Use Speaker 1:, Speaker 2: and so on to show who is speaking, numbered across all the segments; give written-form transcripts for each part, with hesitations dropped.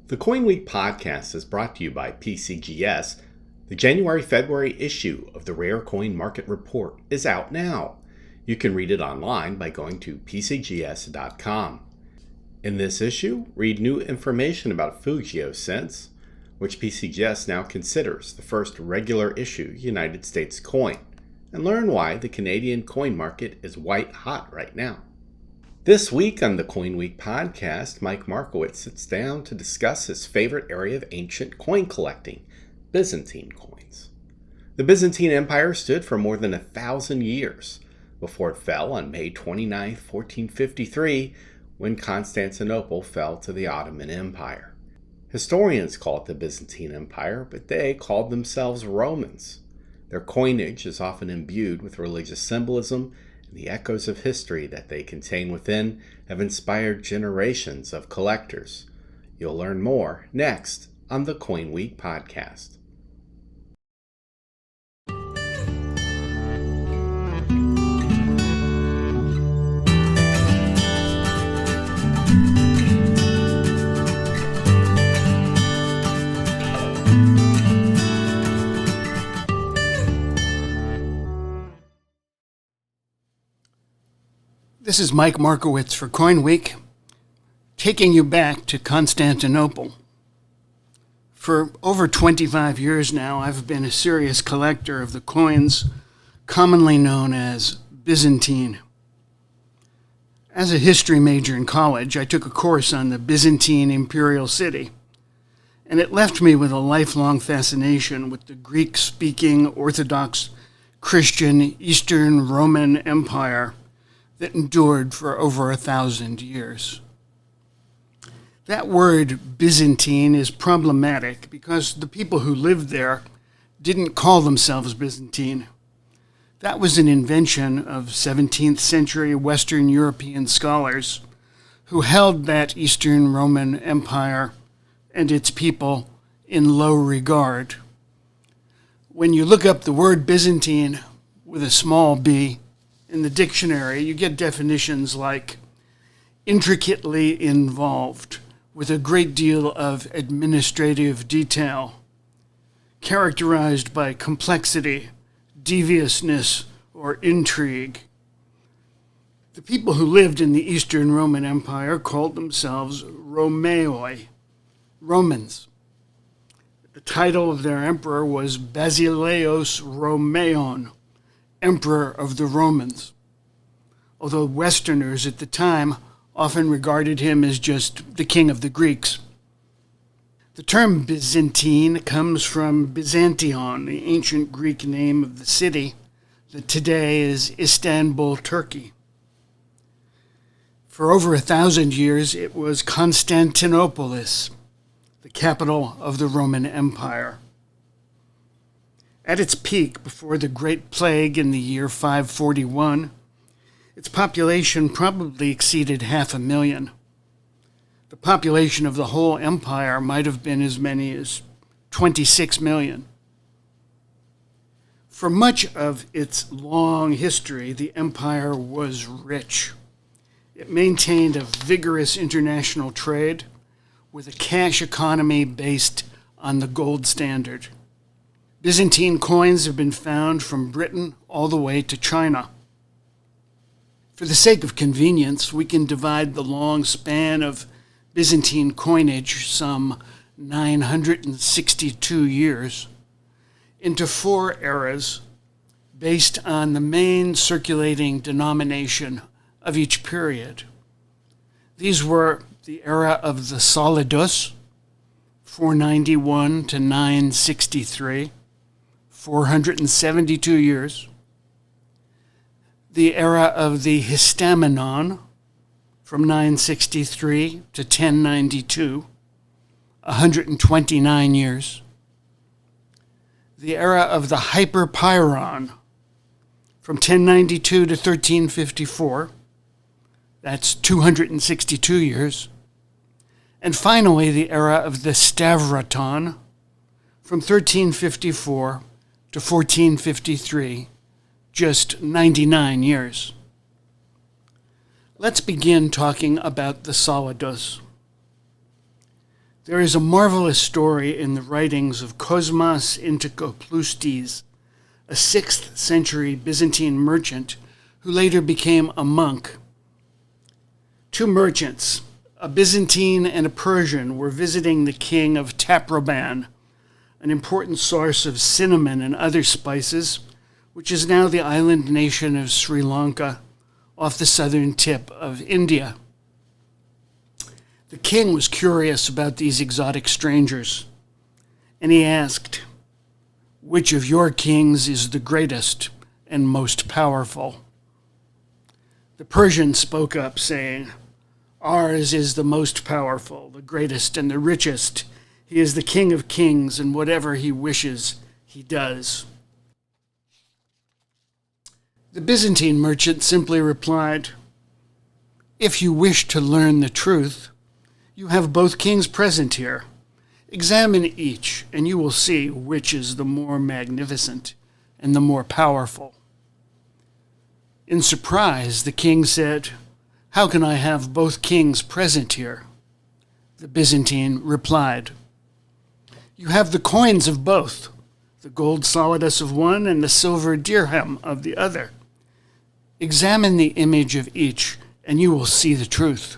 Speaker 1: The CoinWeek Podcast is brought to you by PCGS. The January-February issue of the Rare Coin Market Report is out now. You can read it online by going to PCGS.com. In this issue, read new information about Fugio Cents, which PCGS now considers the first regular issue United States coin, and learn why the Canadian coin market is white hot right now. This week on the CoinWeek Podcast, Mike Markowitz sits down to discuss his favorite area of ancient coin collecting, Byzantine coins. The Byzantine Empire stood for more than 1,000 years before it fell on May 29, 1453, when Constantinople fell to the Ottoman Empire. Historians call it the Byzantine Empire, but they called themselves Romans. Their coinage is often imbued with religious symbolism, and the echoes of history that they contain within have inspired generations of collectors. You'll learn more next on the CoinWeek Podcast.
Speaker 2: This is Mike Markowitz for CoinWeek, taking you back to Constantinople. For over 25 years now, I've been a serious collector of the coins commonly known as Byzantine. As a history major in college, I took a course on the Byzantine imperial city, and it left me with a lifelong fascination with the Greek-speaking Orthodox Christian Eastern Roman Empire that endured for over 1,000 years. That word Byzantine is problematic because the people who lived there didn't call themselves Byzantine. That was an invention of 17th century Western European scholars who held that Eastern Roman Empire and its people in low regard. When you look up the word Byzantine with a small b in the dictionary, you get definitions like intricately involved with a great deal of administrative detail, characterized by complexity, deviousness, or intrigue. The people who lived in the Eastern Roman Empire called themselves Romaoi, Romans. The title of their emperor was Basileus Romaeon, Emperor of the Romans, although Westerners at the time often regarded him as just the king of the Greeks. The term Byzantine comes from Byzantion, the ancient Greek name of the city that today is Istanbul, Turkey. For over 1,000 years, it was Constantinopolis, the capital of the Roman Empire. At its peak, before the Great Plague in the year 541, its population probably exceeded 500,000. The population of the whole empire might have been as many as 26 million. For much of its long history, the empire was rich. It maintained a vigorous international trade with a cash economy based on the gold standard. Byzantine coins have been found from Britain all the way to China. For the sake of convenience, we can divide the long span of Byzantine coinage, some 962 years, into 4 eras based on the main circulating denomination of each period. These were the era of the solidus, 491 to 963, 472 years. The era of the histamenon, from 963 to 1092, 129 years. The era of the hyperpyron, from 1092 to 1354, that's 262 years. And finally, the era of the stavraton, from 1354 to 1453, just 99 years. Let's begin talking about the solidus. There is a marvelous story in the writings of Cosmas Intikoploustis, a 6th century Byzantine merchant who later became a monk. Two merchants, a Byzantine and a Persian, were visiting the king of Taproban, an important source of cinnamon and other spices, which is now the island nation of Sri Lanka, off the southern tip of India. The king was curious about these exotic strangers, and he asked, "Which of your kings is the greatest and most powerful?" The Persian spoke up, saying, "Ours is the most powerful, the greatest, and the richest. He is the king of kings, and whatever he wishes, he does." The Byzantine merchant simply replied, "If you wish to learn the truth, you have both kings present here. Examine each, and you will see which is the more magnificent and the more powerful." In surprise, the king said, "How can I have both kings present here?" The Byzantine replied, "You have the coins of both, the gold solidus of one and the silver dirham of the other. Examine the image of each, and you will see the truth."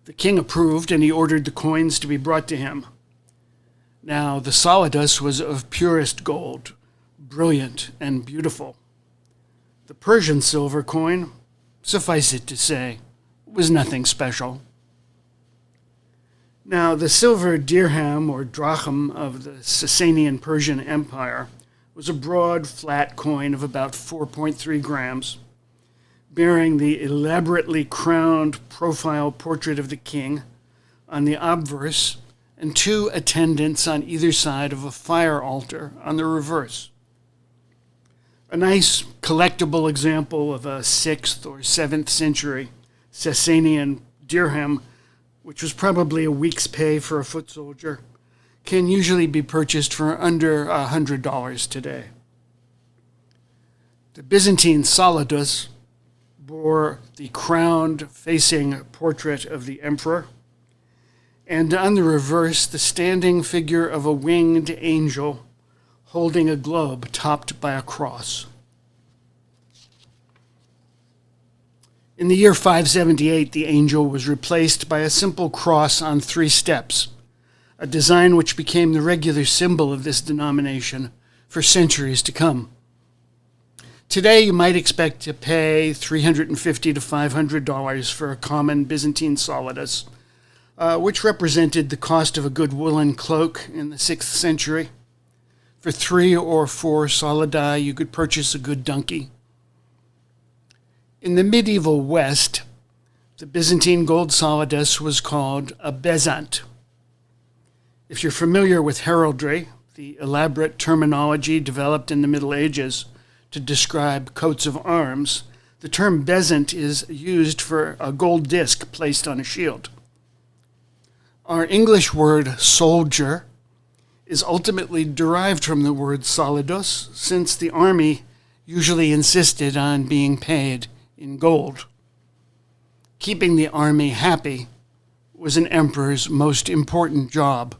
Speaker 2: The king approved, and he ordered the coins to be brought to him. Now the solidus was of purest gold, brilliant and beautiful. The Persian silver coin, suffice it to say, was nothing special. Now the silver dirham or drachm of the Sasanian Persian Empire was a broad, flat coin of about 4.3 grams, bearing the elaborately crowned profile portrait of the king on the obverse and two attendants on either side of a fire altar on the reverse. A nice collectible example of a 6th or 7th century Sasanian dirham, which was probably a week's pay for a foot soldier, can usually be purchased for under $100 today. The Byzantine solidus bore the crowned facing portrait of the emperor, and on the reverse the standing figure of a winged angel holding a globe topped by a cross. In the year 578, the angel was replaced by a simple cross on 3 steps, a design which became the regular symbol of this denomination for centuries to come. Today, you might expect to pay $350 to $500 for a common Byzantine solidus, which represented the cost of a good woolen cloak in the 6th century. For 3 or 4 solidi, you could purchase a good donkey. In the medieval West, the Byzantine gold solidus was called a bezant. If you're familiar with heraldry, the elaborate terminology developed in the Middle Ages to describe coats of arms, the term bezant is used for a gold disc placed on a shield. Our English word soldier is ultimately derived from the word solidus, since the army usually insisted on being paid in gold. Keeping the army happy was an emperor's most important job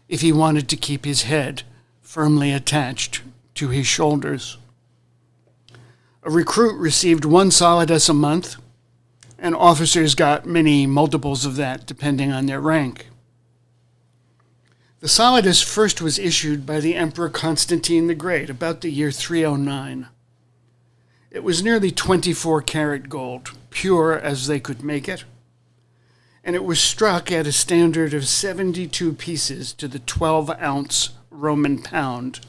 Speaker 2: if he wanted to keep his head firmly attached to his shoulders. A recruit received 1 solidus a month, and officers got many multiples of that depending on their rank. The solidus first was issued by the Emperor Constantine the Great about the year 309. It was nearly 24-karat gold, pure as they could make it, and it was struck at a standard of 72 pieces to the 12-ounce Roman pound.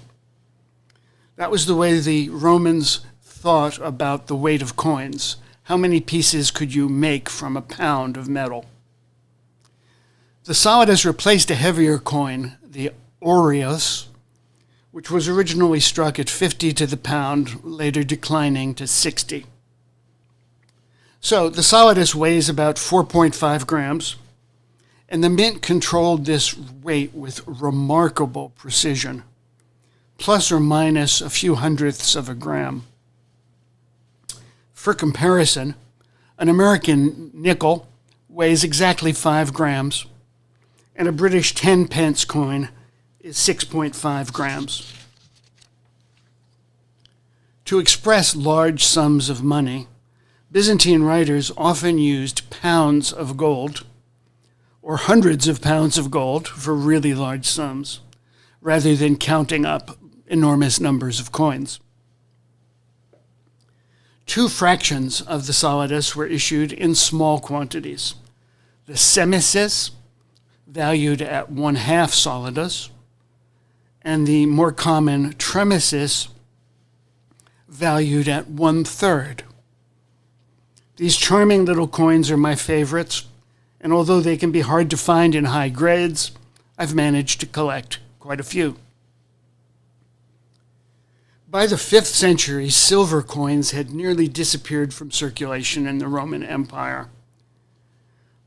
Speaker 2: That was the way the Romans thought about the weight of coins. How many pieces could you make from a pound of metal? The solidus replaced a heavier coin, the aureus, which was originally struck at 50 to the pound, later declining to 60. So the solidus weighs about 4.5 grams, and the mint controlled this weight with remarkable precision, plus or minus a few hundredths of a gram. For comparison, an American nickel weighs exactly 5 grams, and a British 10 pence coin is 6.5 grams. To express large sums of money, Byzantine writers often used pounds of gold or hundreds of pounds of gold for really large sums, rather than counting up enormous numbers of coins. 2 fractions of the solidus were issued in small quantities. The semisis, valued at 1/2 solidus, and the more common tremisis, valued at 1/3. These charming little coins are my favorites, and although they can be hard to find in high grades, I've managed to collect quite a few. By the 5th century, silver coins had nearly disappeared from circulation in the Roman Empire.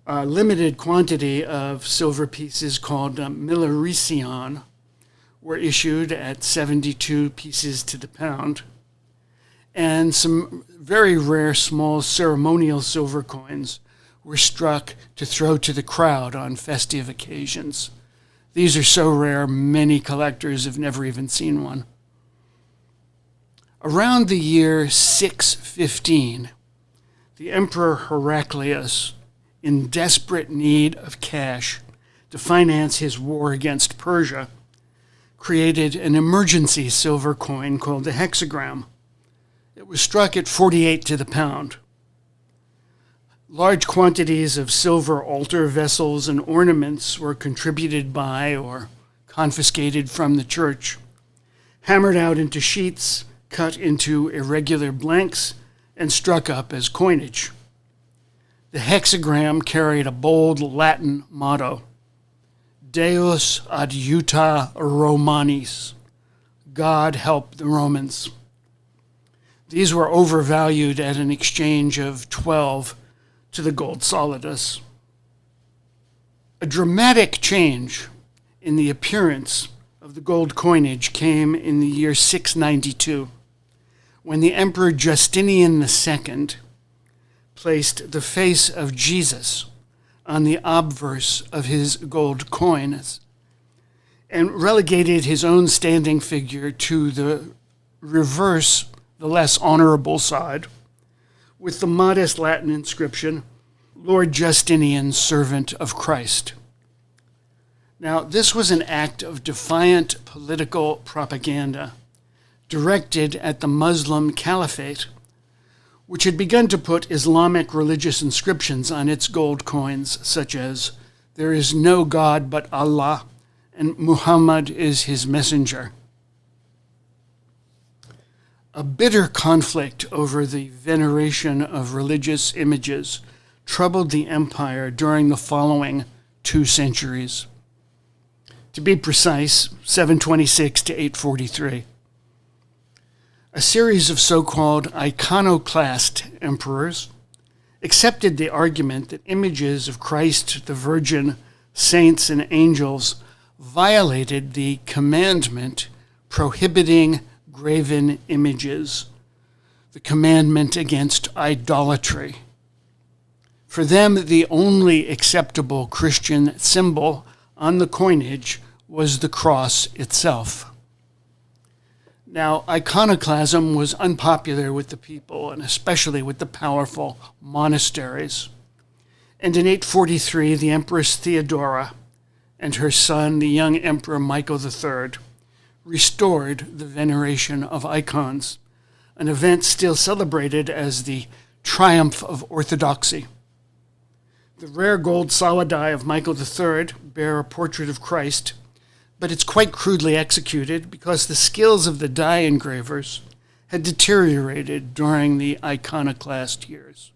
Speaker 2: A limited quantity of silver pieces called millericion were issued at 72 pieces to the pound, and some very rare small ceremonial silver coins were struck to throw to the crowd on festive occasions. These are so rare, many collectors have never even seen one. Around the year 615, the Emperor Heraclius, in desperate need of cash to finance his war against Persia, created an emergency silver coin called the hexagram. It was struck at 48 to the pound. Large quantities of silver altar vessels and ornaments were contributed by or confiscated from the church, hammered out into sheets, cut into irregular blanks, and struck up as coinage. The hexagram carried a bold Latin motto, Deus adiuta Romanis, God help the Romans. These were overvalued at an exchange of 12 to the gold solidus. A dramatic change in the appearance of the gold coinage came in the year 692, when the Emperor Justinian II placed the face of Jesus on the obverse of his gold coins and relegated his own standing figure to the reverse, the less honorable side, with the modest Latin inscription, Lord Justinian, servant of Christ. Now, this was an act of defiant political propaganda directed at the Muslim Caliphate, which had begun to put Islamic religious inscriptions on its gold coins, such as, "There is no God but Allah, and Muhammad is his messenger." A bitter conflict over the veneration of religious images troubled the empire during the following 2 centuries. To be precise, 726 to 843. A series of so-called iconoclast emperors accepted the argument that images of Christ, the Virgin, saints, and angels violated the commandment prohibiting graven images, the commandment against idolatry. For them, the only acceptable Christian symbol on the coinage was the cross itself. Now, iconoclasm was unpopular with the people, and especially with the powerful monasteries. And in 843, the Empress Theodora and her son, the young Emperor Michael III, restored the veneration of icons, an event still celebrated as the triumph of orthodoxy. The rare gold solidi of Michael III bear a portrait of Christ, but it's quite crudely executed because the skills of the die engravers had deteriorated during the iconoclast years.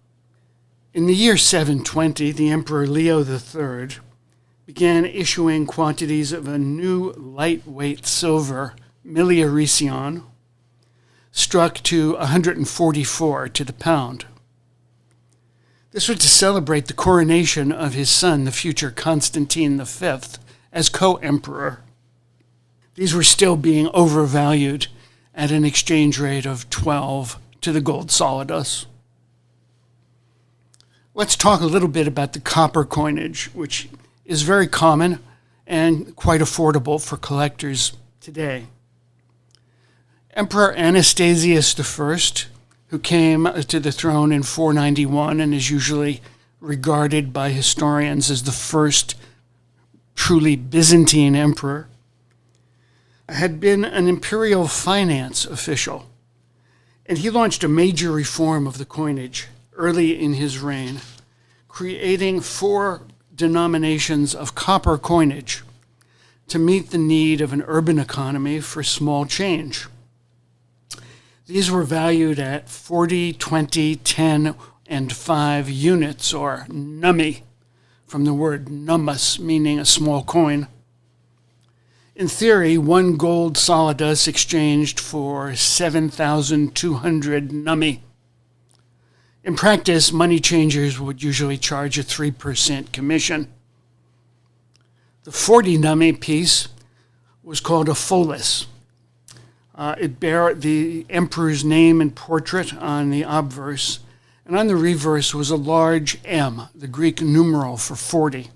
Speaker 2: In the year 720, the Emperor Leo III began issuing quantities of a new lightweight silver, millericion, struck to 144 to the pound. This was to celebrate the coronation of his son, the future Constantine V, as co-emperor. These were still being overvalued at an exchange rate of 12 to the gold solidus. Let's talk a little bit about the copper coinage, which is very common and quite affordable for collectors today. Emperor Anastasius I, who came to the throne in 491 and is usually regarded by historians as the first truly Byzantine emperor, had been an imperial finance official, and he launched a major reform of the coinage early in his reign, creating 4 denominations of copper coinage to meet the need of an urban economy for small change. These were valued at 40, 20, 10, and 5 units, or nummi, from the word nummus, meaning a small coin. In theory, 1 gold solidus exchanged for 7,200 nummi. In practice, money changers would usually charge a 3% commission. The 40 nummi piece was called a follis. It bare the emperor's name and portrait on the obverse, and on the reverse was a large M, the Greek numeral for 40,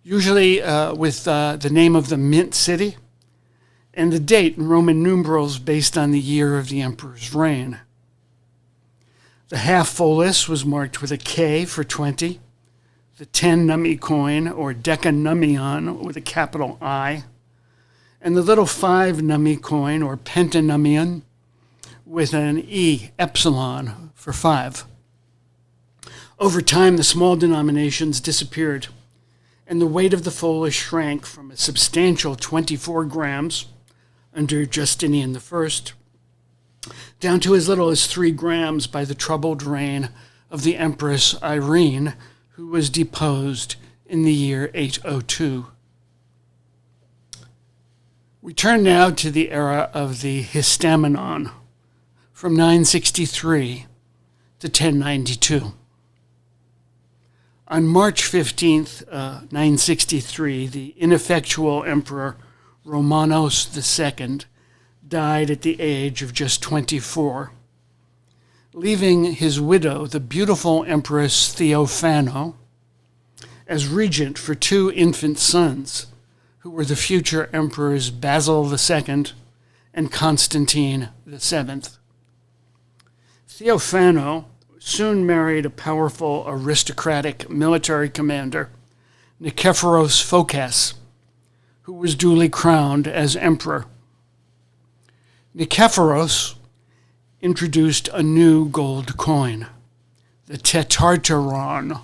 Speaker 2: usually with the name of the mint city and the date in Roman numerals based on the year of the emperor's reign. The half follis was marked with a K for 20, the 10 nummi coin, or decanummion, with a capital I, and the little 5 nummi coin, or pentanummion, with an E, epsilon, for 5. Over time, the small denominations disappeared, and the weight of the follis shrank from a substantial 24 grams under Justinian I down to as little as 3 grams by the troubled reign of the Empress Irene, who was deposed in the year 802. We turn now to the era of the histamenon, from 963 to 1092. On March 15th, 963, the ineffectual emperor Romanos II died at the age of just 24, leaving his widow, the beautiful Empress Theophano, as regent for 2 infant sons, who were the future emperors Basil II and Constantine VII. Theophano soon married a powerful aristocratic military commander, Nikephoros Phocas, who was duly crowned as emperor. Nikephoros introduced a new gold coin, the tetarteron,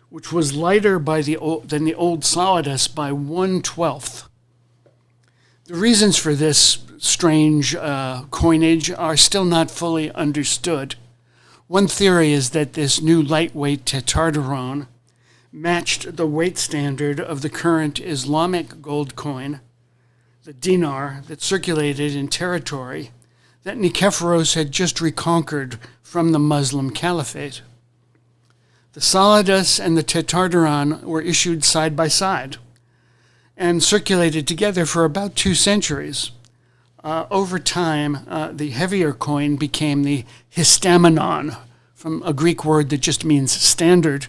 Speaker 2: which was lighter than the old solidus by 1/12. The reasons for this strange coinage are still not fully understood. One theory is that this new lightweight tetarteron matched the weight standard of the current Islamic gold coin, the dinar, that circulated in territory that Nikephoros had just reconquered from the Muslim Caliphate. The solidus and the tetarteron were issued side by side and circulated together for about 2 centuries. Over time, the heavier coin became the histamenon, from a Greek word that just means standard.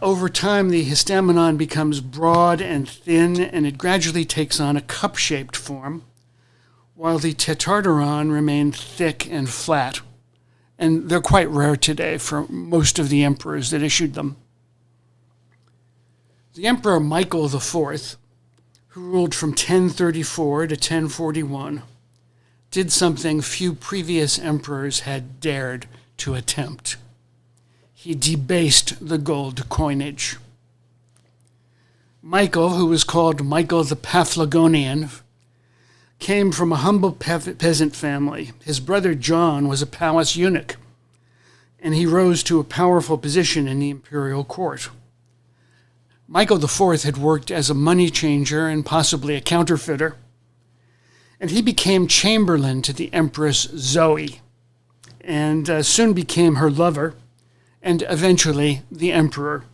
Speaker 2: Over time, the histamenon becomes broad and thin, and it gradually takes on a cup-shaped form, while the tetarteron remained thick and flat. And they're quite rare today for most of the emperors that issued them. The Emperor Michael IV, who ruled from 1034 to 1041, did something few previous emperors had dared to attempt. He debased the gold coinage. Michael, who was called Michael the Paphlagonian, came from a humble peasant family. His brother John was a palace eunuch, and he rose to a powerful position in the imperial court. Michael IV had worked as a money changer and possibly a counterfeiter, and he became chamberlain to the Empress Zoe, and soon became her lover, and eventually the emperor,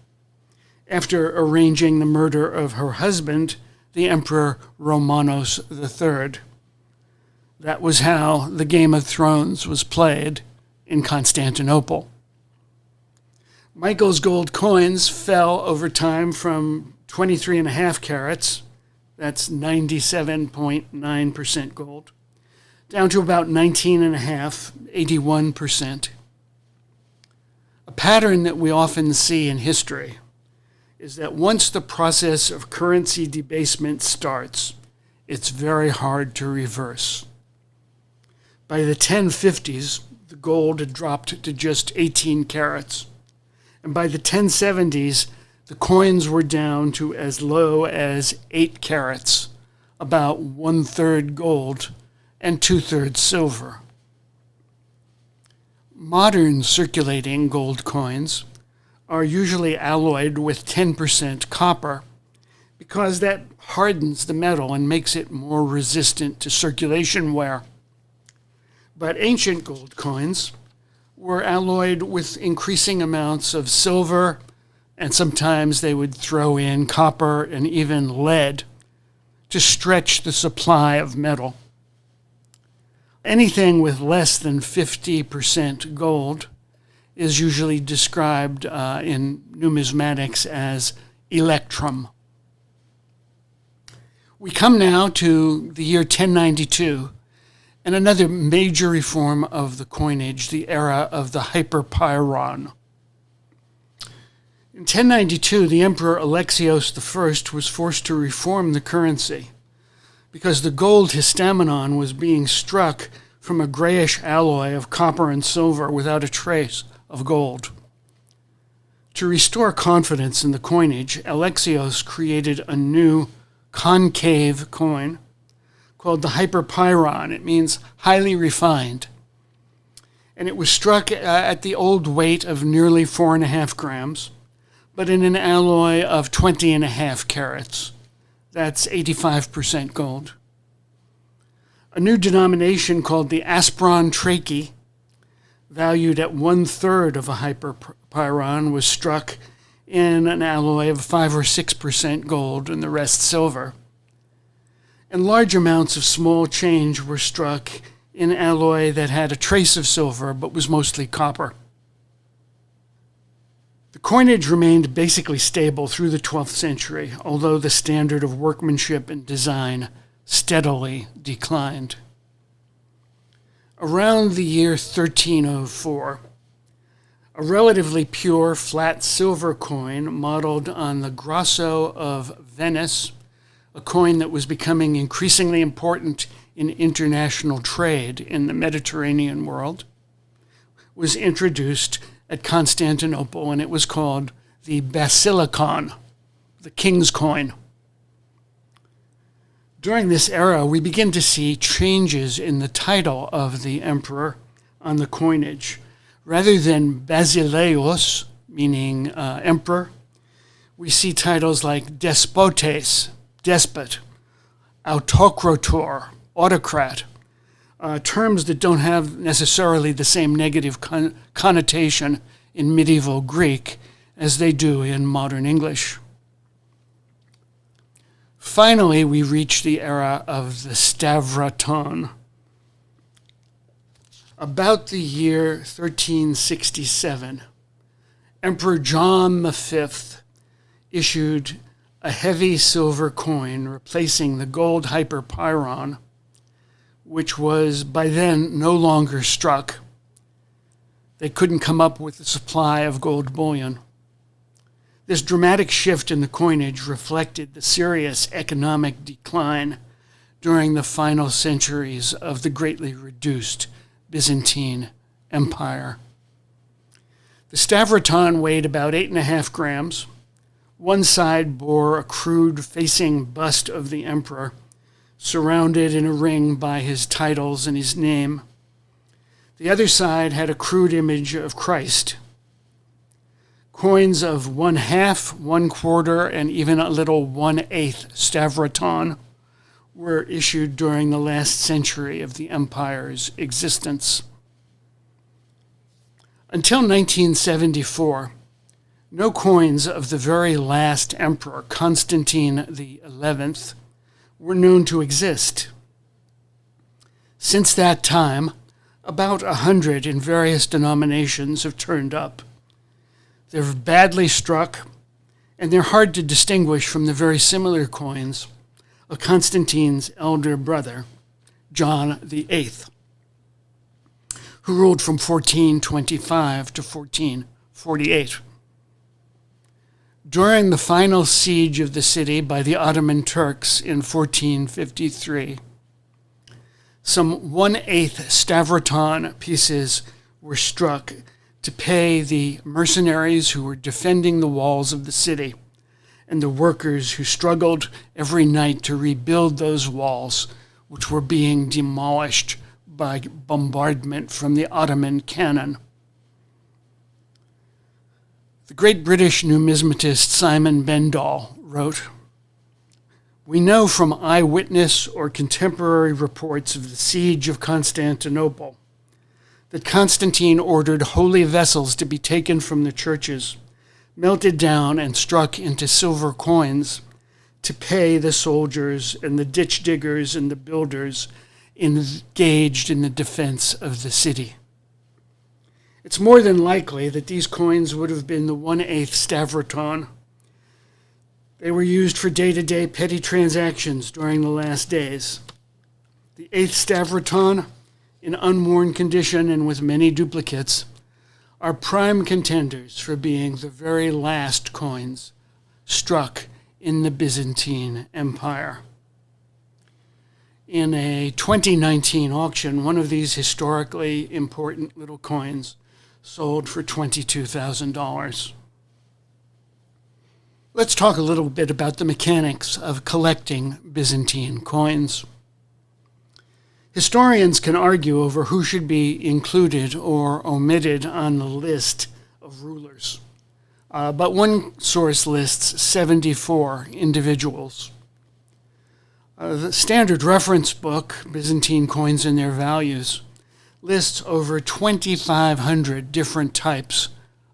Speaker 2: after arranging the murder of her husband, the Emperor Romanos III. That was how the Game of Thrones was played in Constantinople. Michael's gold coins fell over time from 23.5 carats, that's 97.9% gold, down to about 19.5, 81%. A pattern that we often see in history is that once the process of currency debasement starts, it's very hard to reverse. By the 1050s, the gold had dropped to just 18 carats. And by the 1070s, the coins were down to as low as 8 carats, about 1/3 gold and 2/3 silver. Modern circulating gold coins are usually alloyed with 10% copper because that hardens the metal and makes it more resistant to circulation wear. But ancient gold coins were alloyed with increasing amounts of silver, and sometimes they would throw in copper and even lead to stretch the supply of metal. Anything with less than 50% gold is usually described in numismatics as electrum. We come now to the year 1092, and another major reform of the coinage, the era of the hyperpyron. In 1092, the Emperor Alexios I was forced to reform the currency because the gold histamenon was being struck from a grayish alloy of copper and silver without a trace of gold. To restore confidence in the coinage, Alexios created a new concave coin called the hyperpyron. It means highly refined. And it was struck at the old weight of nearly 4.5 grams, but in an alloy of 20.5 carats. That's 85% gold. A new denomination called the aspron trachy, valued at 1/3 of a hyperpyron, was struck in an alloy of 5 or 6% gold and the rest silver. And large amounts of small change were struck in alloy that had a trace of silver but was mostly copper. The coinage remained basically stable through the 12th century, although the standard of workmanship and design steadily declined. Around the year 1304, a relatively pure flat silver coin modeled on the Grasso of Venice, a coin that was becoming increasingly important in international trade in the Mediterranean world, was introduced at Constantinople, and it was called the basilicon, the king's coin. During this era, we begin to see changes in the title of the emperor on the coinage. Rather than basileos, meaning emperor, we see titles like despotes, despot, autokrator, autocrat, terms that don't have necessarily the same negative connotation in medieval Greek as they do in modern English. Finally, we reach the era of the stavraton. About the year 1367, Emperor John V issued a heavy silver coin replacing the gold hyperpyron, which was by then no longer struck. They couldn't come up with a supply of gold bullion. This dramatic shift in the coinage reflected the serious economic decline during the final centuries of the greatly reduced Byzantine Empire. The stavraton weighed about 8.5 grams. One side bore a crude facing bust of the emperor, surrounded in a ring by his titles and his name. The other side had a crude image of Christ. Coins of 1/2, 1/4, and even a little 1/8 stavraton were issued during the last century of the empire's existence. Until 1974, no coins of the very last emperor, Constantine XI, were known to exist. Since that time, about 100 in various denominations have turned up. They're badly struck, and they're hard to distinguish from the very similar coins of Constantine's elder brother, John VIII, who ruled from 1425 to 1448. During the final siege of the city by the Ottoman Turks in 1453, some 1/8 stavraton pieces were struck to pay the mercenaries who were defending the walls of the city and the workers who struggled every night to rebuild those walls, which were being demolished by bombardment from the Ottoman cannon. The great British numismatist Simon Bendall wrote, "We know from eyewitness or contemporary reports of the siege of Constantinople that Constantine ordered holy vessels to be taken from the churches, melted down and struck into silver coins to pay the soldiers and the ditch diggers and the builders engaged in the defense of the city." It's more than likely that these coins would have been the 1/8 stavraton. They were used for day-to-day petty transactions during the last days. The 1/8 stavraton, in unworn condition and with many duplicates, are prime contenders for being the very last coins struck in the Byzantine Empire. In a 2019 auction, one of these historically important little coins sold for $22,000. Let's talk a little bit about the mechanics of collecting Byzantine coins. Historians can argue over who should be included or omitted on the list of rulers, but one source lists 74 individuals. The standard reference book, Byzantine Coins and Their Values, lists over 2,500 different types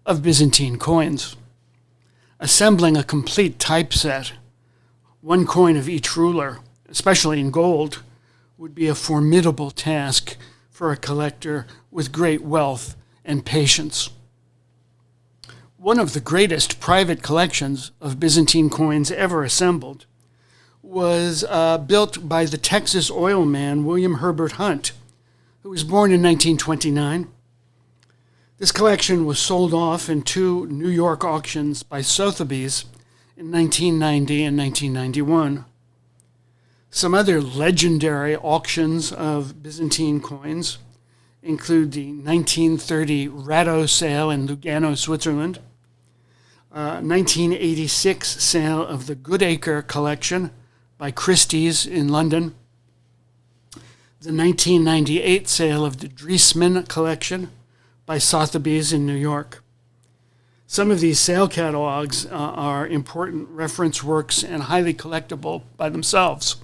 Speaker 2: of Byzantine coins. Assembling a complete typeset, one coin of each ruler, especially in gold, would be a formidable task for a collector with great wealth and patience. One of the greatest private collections of Byzantine coins ever assembled was built by the Texas oil man William Herbert Hunt, who was born in 1929. This collection was sold off in 2 New York auctions by Sotheby's in 1990 and 1991. Some other legendary auctions of Byzantine coins include the 1930 Ratto sale in Lugano, Switzerland, 1986 sale of the Goodacre collection by Christie's in London, the 1998 sale of the Driesman collection by Sotheby's in New York. Some of these sale catalogs are important reference works and highly collectible by themselves.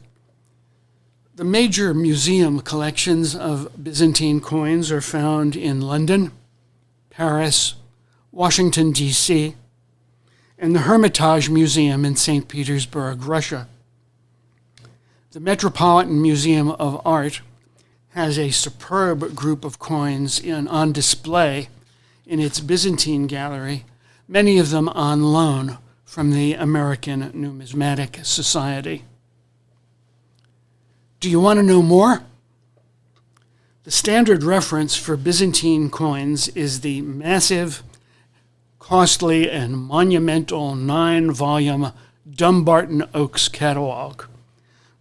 Speaker 2: The major museum collections of Byzantine coins are found in London, Paris, Washington, D.C., and the Hermitage Museum in St. Petersburg, Russia. The Metropolitan Museum of Art has a superb group of coins on display in its Byzantine gallery, many of them on loan from the American Numismatic Society. Do you want to know more? The standard reference for Byzantine coins is the massive, costly, and monumental 9-volume Dumbarton Oaks catalog,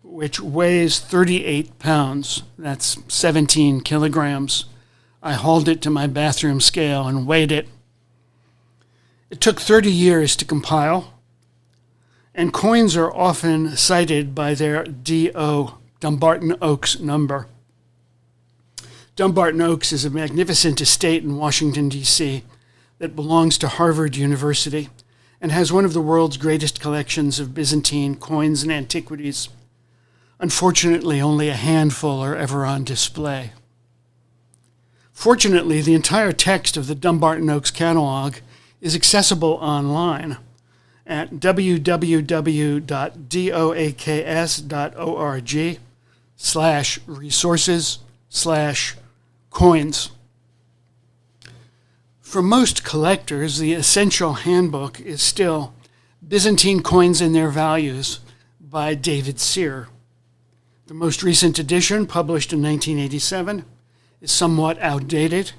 Speaker 2: which weighs 38 pounds. That's 17 kilograms. I hauled it to my bathroom scale and weighed it. It took 30 years to compile, and coins are often cited by their D.O., Dumbarton Oaks number. Dumbarton Oaks is a magnificent estate in Washington, D.C. that belongs to Harvard University and has one of the world's greatest collections of Byzantine coins and antiquities. Unfortunately, only a handful are ever on display. Fortunately, the entire text of the Dumbarton Oaks catalog is accessible online at www.doaks.org/resources/coins. For most collectors, the essential handbook is still Byzantine Coins and Their Values by David Sear. The most recent edition, published in 1987, is somewhat outdated,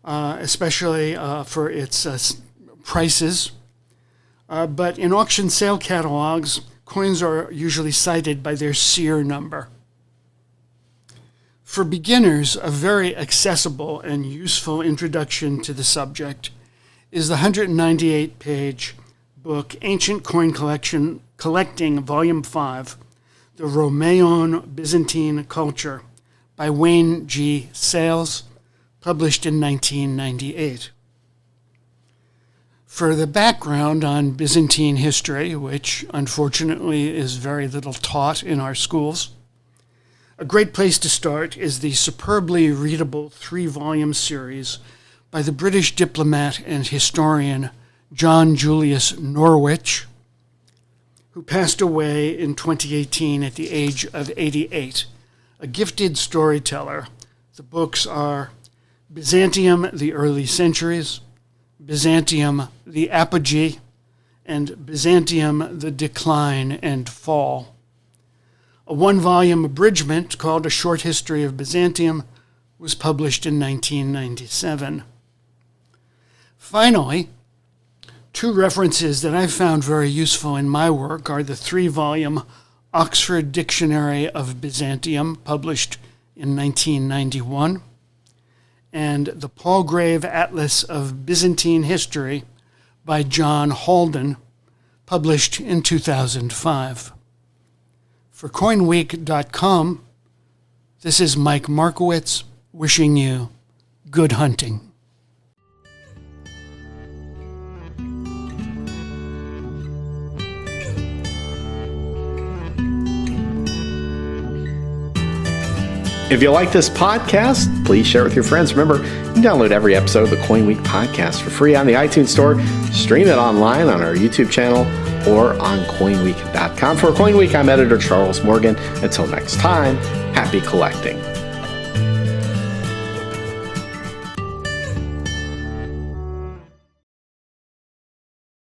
Speaker 2: especially for its prices. But in auction sale catalogs, coins are usually cited by their Sear number. For beginners, a very accessible and useful introduction to the subject is the 198-page book Ancient Coin Collecting, Volume 5, The Romaion Byzantine Culture by Wayne G. Sales, published in 1998. For the background on Byzantine history, which unfortunately is very little taught in our schools, a great place to start is the superbly readable 3-volume series by the British diplomat and historian John Julius Norwich, who passed away in 2018 at the age of 88, a gifted storyteller. The books are Byzantium, the Early Centuries, Byzantium, the Apogee, and Byzantium, the Decline and Fall. A 1-volume abridgment called A Short History of Byzantium was published in 1997. Finally, 2 references that I've found very useful in my work are the 3-volume Oxford Dictionary of Byzantium, published in 1991, and the Palgrave Atlas of Byzantine History by John Halden, published in 2005. For CoinWeek.com, this is Mike Markowitz wishing you good hunting.
Speaker 1: If you like this podcast, please share it with your friends. Remember, you can download every episode of the CoinWeek Podcast for free on the iTunes Store, stream it online on our YouTube channel, or on CoinWeek.com. For CoinWeek, I'm editor Charles Morgan. Until next time, happy collecting.